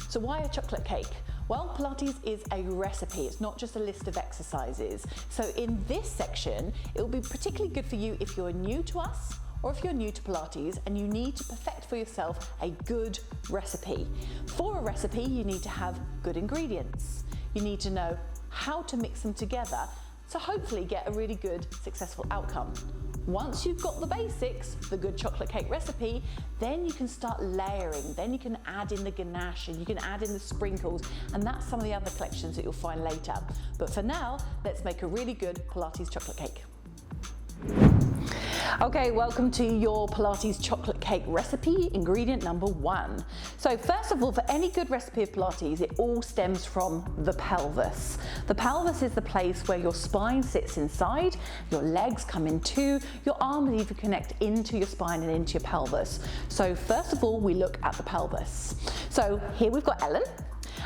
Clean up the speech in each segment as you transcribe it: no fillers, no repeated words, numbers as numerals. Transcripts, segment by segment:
So why a chocolate cake? Well, Pilates is a recipe. It's not just a list of exercises. So in this section, it will be particularly good for you if you're new to us or if you're new to Pilates and you need to perfect for yourself a good recipe. For a recipe, you need to have good ingredients. You need to know how to mix them together to hopefully get a really good, successful outcome. Once you've got the basics, the good chocolate cake recipe, then you can start layering. Then you can add in the ganache and you can add in the sprinkles, and that's some of the other collections that you'll find later. But for now, let's make a really good Pilates chocolate cake. Okay, welcome to your Pilates chocolate cake recipe, ingredient number 1. So first of all, for any good recipe of Pilates, it all stems from the pelvis. The pelvis is the place where your spine sits inside, your legs come in too, your arms even connect into your spine and into your pelvis. So first of all, we look at the pelvis. So here we've got Ellen.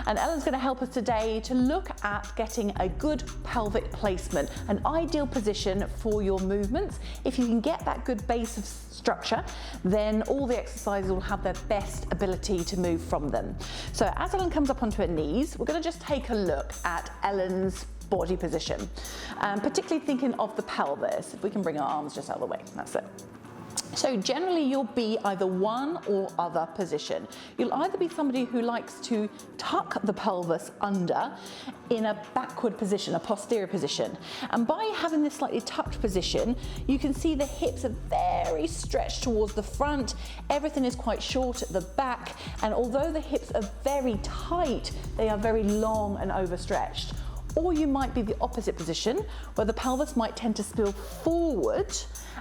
And Ellen's going to help us today to look at getting a good pelvic placement, an ideal position for your movements. If you can get that good base of structure, then all the exercises will have their best ability to move from them. So as Ellen comes up onto her knees, we're going to just take a look at Ellen's body position, particularly thinking of the pelvis. If we can bring our arms just out of the way, that's it. So generally you'll be either one or other position. You'll either be somebody who likes to tuck the pelvis under in a backward position, a posterior position. And by having this slightly tucked position, you can see the hips are very stretched towards the front. Everything is quite short at the back. And although the hips are very tight, they are very long and overstretched. Or you might be the opposite position, where the pelvis might tend to spill forward.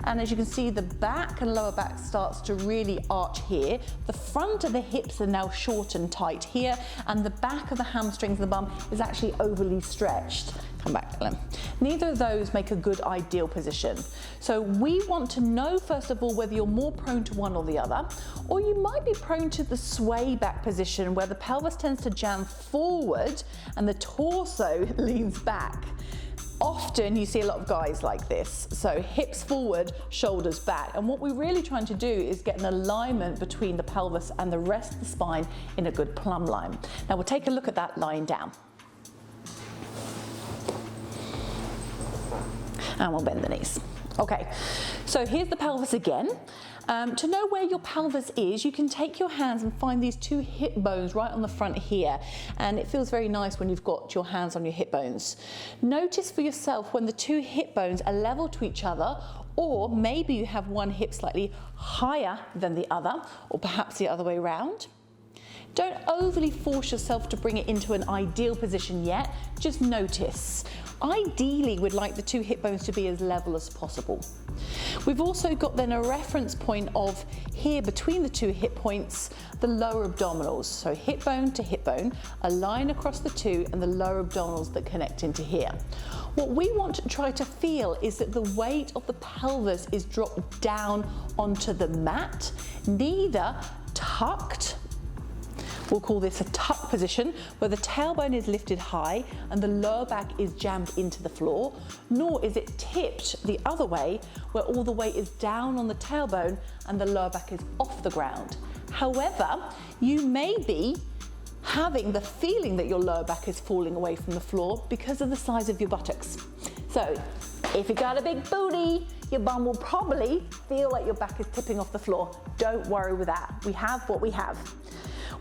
And as you can see, the back and lower back starts to really arch here. The front of the hips are now short and tight here, and the back of the hamstrings and the bum is actually overly stretched. Come back, Ellen. Neither of those make a good ideal position. So we want to know, first of all, whether you're more prone to one or the other, or you might be prone to the sway back position, where the pelvis tends to jam forward and the torso leans back. Often you see a lot of guys like this, so hips forward, shoulders back. And what we're really trying to do is get an alignment between the pelvis and the rest of the spine in a good plumb line. Now we'll take a look at that lying down. And we'll bend the knees. Okay, so here's the pelvis again. To know where your pelvis is, you can take your hands and find these two hip bones right on the front here. And it feels very nice when you've got your hands on your hip bones. Notice for yourself when the two hip bones are level to each other, or maybe you have one hip slightly higher than the other, or perhaps the other way around. Don't overly force yourself to bring it into an ideal position yet, just notice. Ideally, we'd like the two hip bones to be as level as possible. We've also got then a reference point of here between the two hip points, the lower abdominals. So hip bone to hip bone, a line across the two and the lower abdominals that connect into here. What we want to try to feel is that the weight of the pelvis is dropped down onto the mat, neither tucked. We'll call this a tuck position, where the tailbone is lifted high and the lower back is jammed into the floor, nor is it tipped the other way, where all the weight is down on the tailbone and the lower back is off the ground. However, you may be having the feeling that your lower back is falling away from the floor because of the size of your buttocks. So if you've got a big booty, your bum will probably feel like your back is tipping off the floor. Don't worry with that. We have what we have.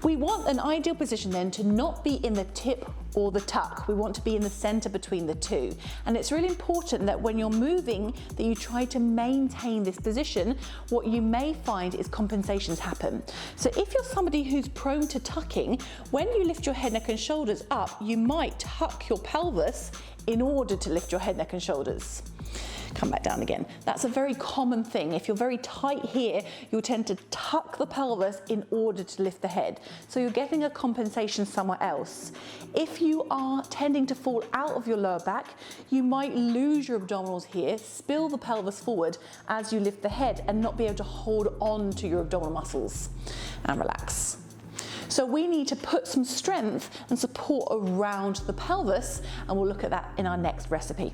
We want an ideal position then to not be in the tip or the tuck. We want to be in the center between the two. And it's really important that when you're moving, that you try to maintain this position. What you may find is compensations happen. So if you're somebody who's prone to tucking, when you lift your head, neck and shoulders up, you might tuck your pelvis in order to lift your head, neck and shoulders. Come back down again. That's a very common thing. If you're very tight here, you'll tend to tuck the pelvis in order to lift the head. So you're getting a compensation somewhere else. If you are tending to fall out of your lower back, you might lose your abdominals here, spill the pelvis forward as you lift the head and not be able to hold on to your abdominal muscles. And relax. So we need to put some strength and support around the pelvis, and we'll look at that in our next recipe.